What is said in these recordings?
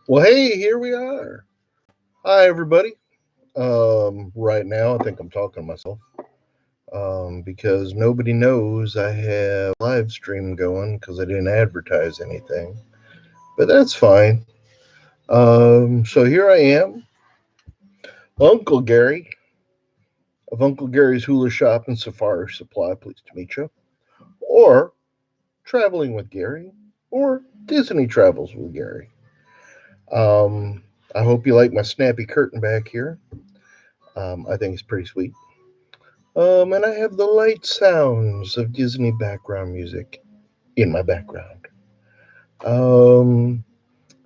Well, hey, here we are. Hi, everybody. Right now, I think I'm talking to myself because nobody knows I have a live stream going because I didn't advertise anything. But that's fine. So here I am, Uncle Gary of Uncle Gary's Hula Shop and Safari Supply. Pleased to meet you. Or Traveling with Gary, or Disney Travels with Gary. Um, I hope you like my snappy curtain back here. I think it's pretty sweet. And I have the light sounds of Disney background music in my background. Um,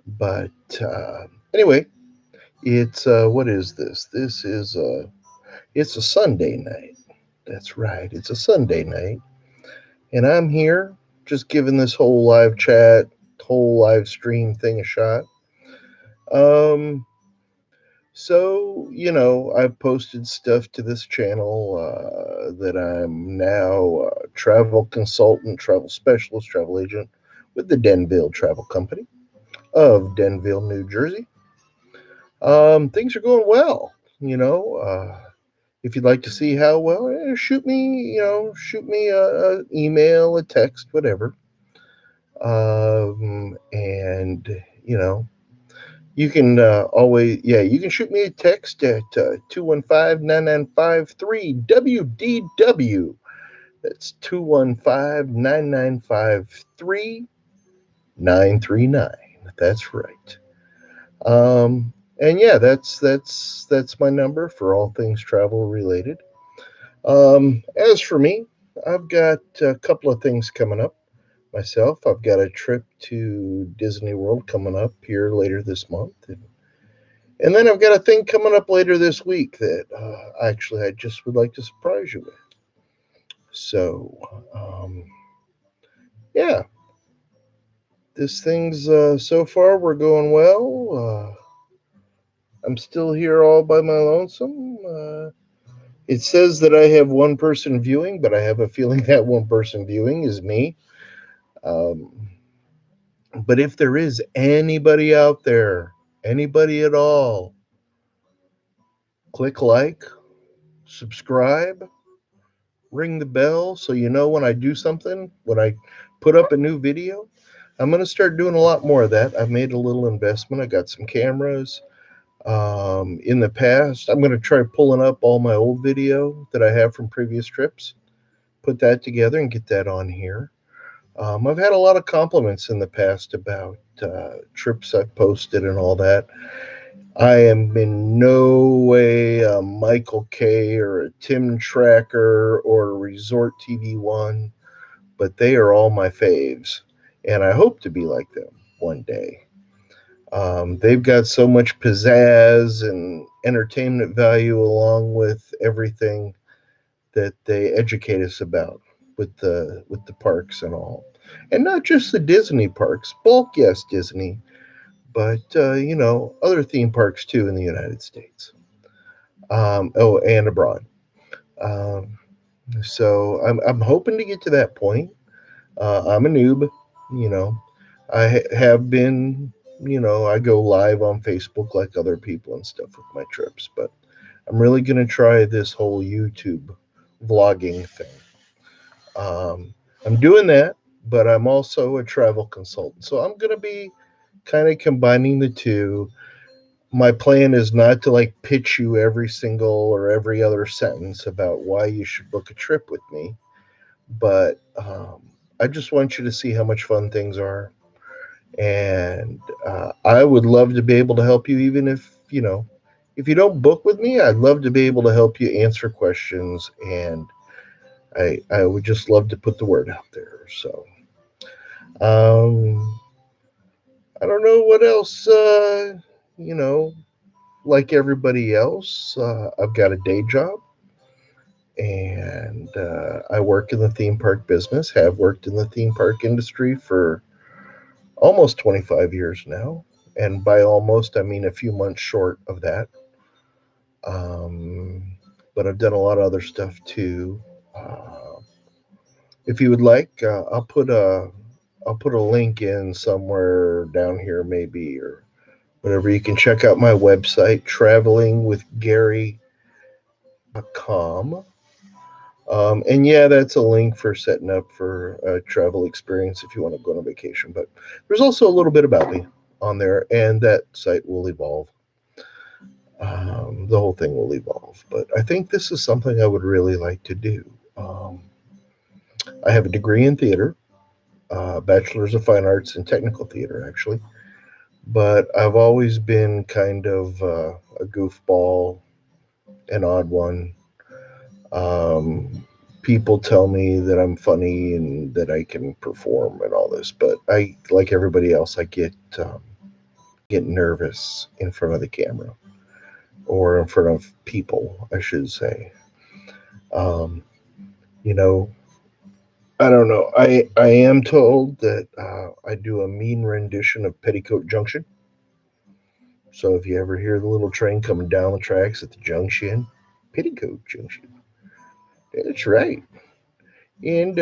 but anyway, it's what is this? It's a Sunday night. That's right. It's a Sunday night, and I'm here just giving this whole live chat, whole live stream thing a shot. Um, I've posted stuff to this channel that I'm now a travel consultant, travel specialist, travel agent with the Denville Travel Company of Denville, New Jersey. Things are going well. You know, if you'd like to see how well, shoot me a email, a text, whatever. And you know, You can you can shoot me a text at 215-9953-WDW. That's 215-9953-939. That's right. And yeah, that's my number for all things travel related. As for me, I've got a couple of things coming up myself. I've got a trip to Disney World coming up here later this month, and then I've got a thing coming up later this week that actually I just would like to surprise you with. So, um, yeah, this thing's so far we're going well. I'm still here all by my lonesome. It says that I have one person viewing, but I have a feeling that one person viewing is me. Um, but if there is anybody out there, anybody at all, click like, subscribe, ring the bell so you know when I do something, when I put up a new video. I'm going to start doing a lot more of that. I've made a little investment. I got some cameras. In the past, I'm going to try pulling up all my old video that I have from previous trips, put that together and get that on here. I've had a lot of compliments in the past about trips I've posted and all that. I am in no way a Michael K or a Tim Tracker or a Resort TV One, but they are all my faves, and I hope to be like them one day. They've got so much pizzazz and entertainment value along with everything that they educate us about with the parks and all, and not just the Disney parks. Bulk, yes, Disney, but other theme parks too in the United States. And abroad. Um, so I'm hoping to get to that point. I'm a noob, you know. Have been, I go live on Facebook like other people and stuff with my trips, but I'm really going to try this whole YouTube vlogging thing. I'm doing that, but I'm also a travel consultant. So I'm going to be kind of combining the two. My plan is not to like pitch you every single or every other sentence about why you should book a trip with me, but I just want you to see how much fun things are. And I would love to be able to help you, even if you don't book with me, I'd love to be able to help you answer questions. And I would just love to put the word out there. So, um, I don't know what else, you know, like everybody else, I've got a day job and I work in the theme park business, have worked in the theme park industry for almost 25 years now. And by almost, I mean a few months short of that. Um, but I've done a lot of other stuff too. Uh, if you would like, I'll put a link in somewhere down here, maybe, or whatever. You can check out my website, travelingwithgary.com. And yeah, that's a link for setting up for a travel experience if you want to go on a vacation. But there's also a little bit about me on there, and that site will evolve. The whole thing will evolve. But I think this is something I would really like to do. I have a degree in theater, bachelor's of fine arts in technical theater, actually. But I've always been kind of a goofball, an odd one. Um, People tell me that I'm funny and that I can perform and all this, but I, like everybody else, I get nervous in front of the camera or in front of people, I should say. Um, you know, I don't know. I am told that I do a mean rendition of Petticoat Junction. So if you ever hear the little train coming down the tracks at the junction, Petticoat Junction. That's right. And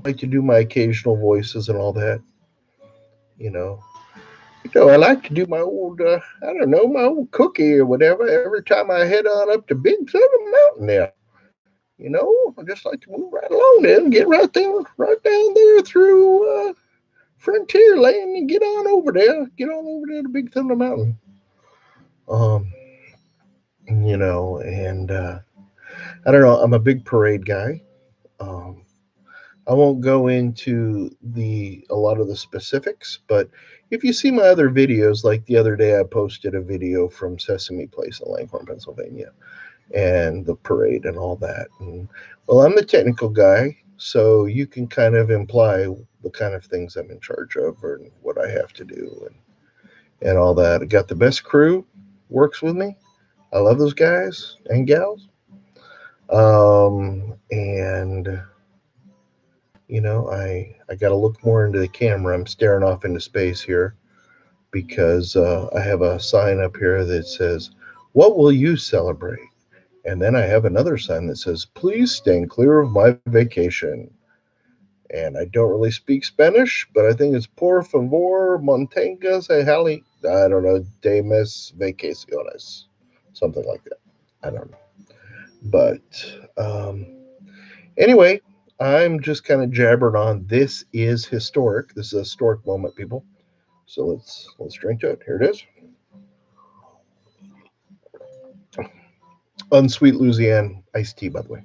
like to do my occasional voices and all that. You know, I like to do my old, I don't know, my old cookie or whatever. Every time I head on up to Big Thunder Mountain there, I just like to move right along there and get right there, right down there through Frontier Land and get on over there. Get on over there to Big Thunder Mountain. Um, and I don't know. I'm a big parade guy. Um, I won't go into the a lot of the specifics, but if you see my other videos, like the other day, I posted a video from Sesame Place in Langhorne, Pennsylvania, and the parade and all that. And well, I'm the technical guy, so you can kind of imply the kind of things I'm in charge of and what I have to do and all that. I got the best crew, works with me. I love those guys and gals. And I got to look more into the camera. I'm staring off into space here because I have a sign up here that says, "What will you celebrate?" And then I have another sign that says, "Please stand clear of my vacation." And I don't really speak Spanish, but I think it's por favor manténgase hali. I don't know, de mis vacaciones, something like that. I don't know, but um, anyway, I'm just kind of jabbering on. This is historic. This is a historic moment, people. So let's drink to it. Here it is. Unsweet Louisiana iced tea, by the way.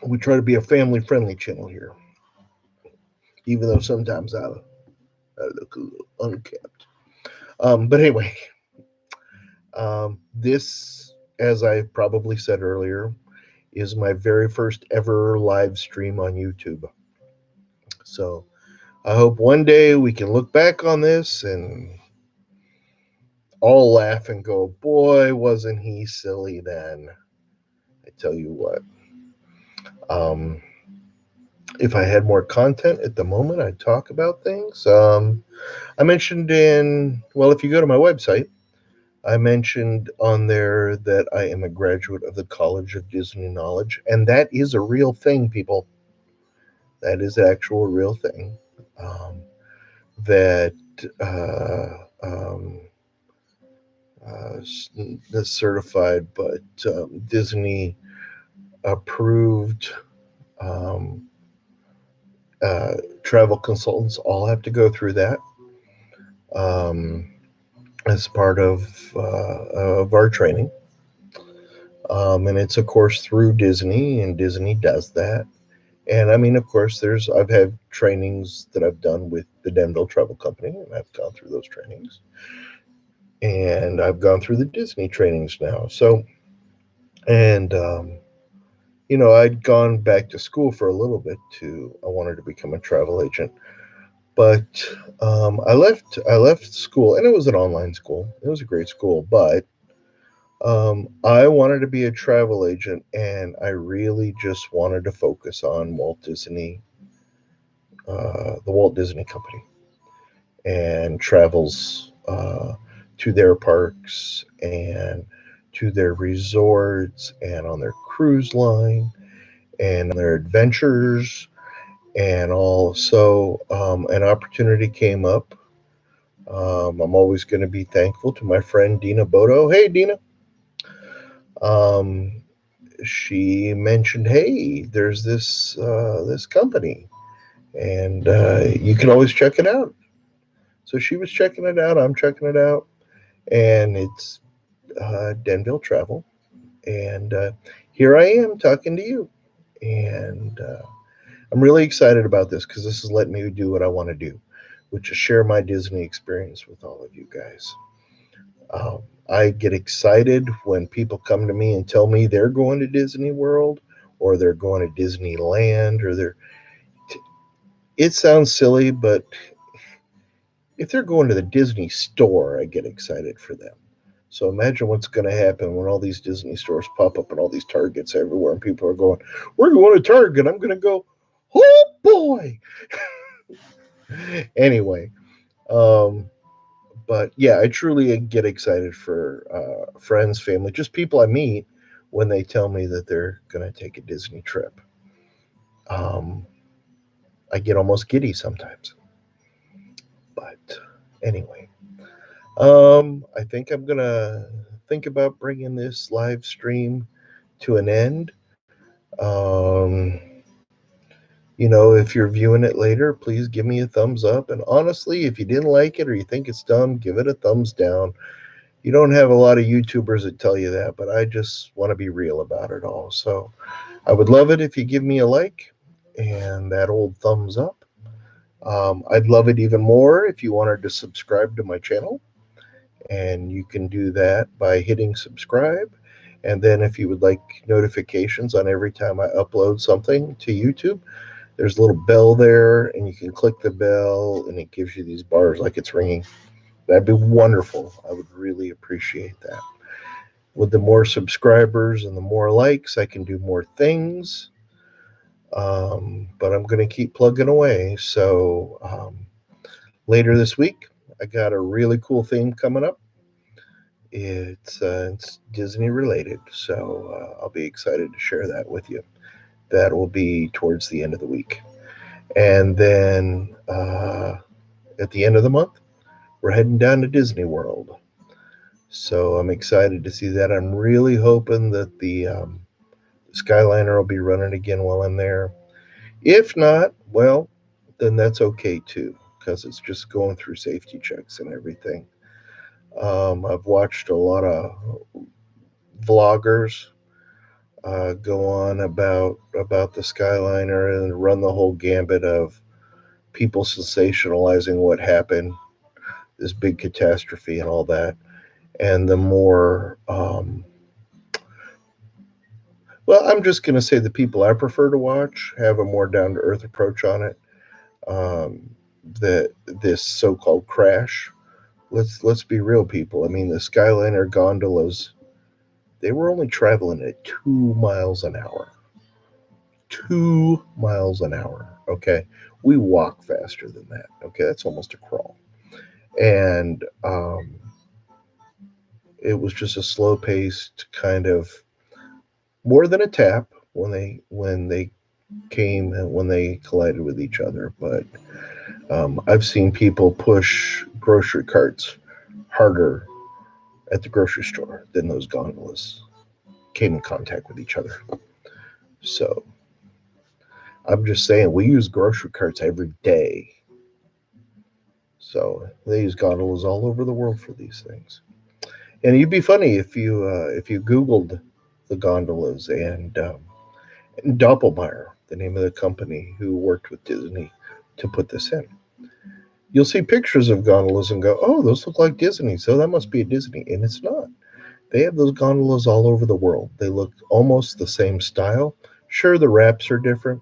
We try to be a family friendly channel here, even though sometimes I look a little unkept. But anyway, this, as I probably said earlier, is my very first ever live stream on YouTube. So I hope one day we can look back on this and all laugh and go, boy, wasn't he silly then. I tell you what. Um, if I had more content at the moment, I'd talk about things. I mentioned if you go to my website, I mentioned on there that I am a graduate of the College of Disney Knowledge, and that is a real thing, people. That is actual real thing. Um, that um, that's certified, but Disney approved um, uh, travel consultants all have to go through that um, as part of our training. And it's a course through Disney, and Disney does that. And I mean, of course, I've had trainings that I've done with the Denville Travel Company, and I've gone through those trainings. And I've gone through the Disney trainings now. So, and I'd gone back to school for a little bit I wanted to become a travel agent, but I left school, and it was an online school. It was a great school, but I wanted to be a travel agent, and I really just wanted to focus on the Walt Disney Company, and travels to their parks and to their resorts and on their cruise line and on their adventures and all. So an opportunity came up I'm always going to be thankful to my friend Dina Bodo. Hey, Dina. Um, she mentioned, hey, there's this company, and you can always check it out. So she was checking it out. I'm checking it out, and it's Denville Travel. And here I am talking to you, and I'm really excited about this because this is letting me do what I want to do, which is share my Disney experience with all of you guys. Um, I get excited when people come to me and tell me they're going to Disney World or they're going to Disneyland or they're. It sounds silly, but if they're going to the Disney store, I get excited for them. So imagine what's going to happen when all these Disney stores pop up and all these Targets everywhere, and people are going, "We're going to Target." I'm going to go, "Oh boy!" Anyway, um, but yeah, I truly get excited for friends, family, just people I meet when they tell me that they're going to take a Disney trip. Um, I get almost giddy sometimes. But anyway, I think I'm going to think about bringing this live stream to an end. Um, if you're viewing it later, please give me a thumbs up. And honestly, if you didn't like it or you think it's dumb, give it a thumbs down. You don't have a lot of YouTubers that tell you that, but I just want to be real about it all. So I would love it if you give me a like and that old thumbs up. I'd love it even more if you wanted to subscribe to my channel, and you can do that by hitting subscribe. And then if you would like notifications on every time I upload something to YouTube, there's a little bell there, and you can click the bell, and it gives you these bars like it's ringing. That'd be wonderful. I would really appreciate that. With the more subscribers and the more likes, I can do more things. But I'm going to keep plugging away. So later this week, I got a really cool theme coming up. It's Disney related, so I'll be excited to share that with you. That will be towards the end of the week, and then at the end of the month, we're heading down to Disney World. So I'm excited to see that. I'm really hoping that the Skyliner will be running again while I'm there. If not, well, then that's okay too, because it's just going through safety checks and everything. I've watched a lot of vloggers go on about the Skyliner and run the whole gambit of people sensationalizing what happened, this big catastrophe and all that. And the more, well, I'm just going to say the people I prefer to watch have a more down to earth approach on it. Um, that this so-called crash. Let's be real, people. I mean, the Skyliner gondolas, they were only traveling at 2 miles an hour. 2 miles an hour. Okay, we walk faster than that. Okay, that's almost a crawl. And it was just a slow paced kind of more than a tap when they came and when they collided with each other. But I've seen people push grocery carts harder at the grocery store than those gondolas came in contact with each other. So I'm just saying, we use grocery carts every day. So they use gondolas all over the world for these things. And it'd be funny if you Googled the gondolas and Doppelmayr, the name of the company who worked with Disney to put this in. You'll see pictures of gondolas and go, "Oh, those look like Disney, so that must be a Disney," and it's not. They have those gondolas all over the world. They look almost the same style. Sure, the wraps are different,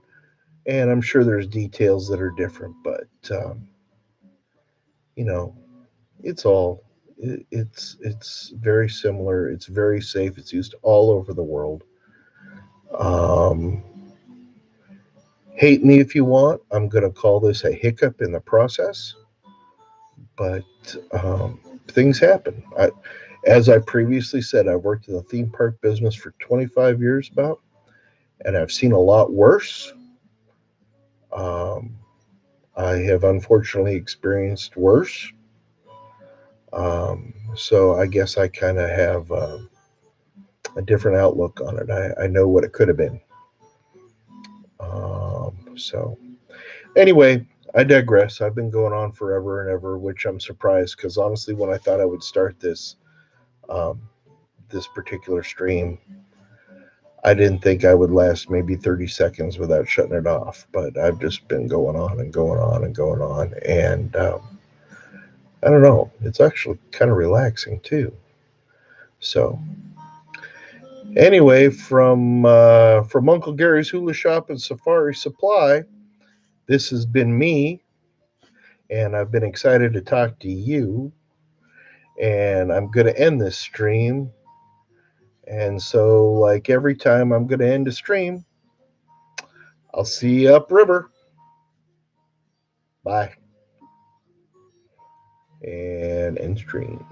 and I'm sure there's details that are different, but you know, it's all it's very similar. It's very safe. It's used all over the world. Um, Hate me if you want. I'm going to call this a hiccup in the process, but things happen. As I previously said, I've worked in the theme park business for 25 years about, and I've seen a lot worse. Um, I have unfortunately experienced worse. So I guess I kind of have a different outlook on it. I know what it could have been. So anyway, I digress. I've been going on forever and ever, which I'm surprised because honestly, when I thought I would start um, this particular stream, I didn't think I would last maybe 30 seconds without shutting it off. But I've just been going on and going on and going on, and I don't know. It's actually kind of relaxing too. So anyway, from Uncle Gary's Hula Shop and Safari Supply, this has been me, and I've been excited to talk to you. And I'm going to end this stream. And so, like every time I'm going to end a stream, I'll see you upriver. Bye. And end stream.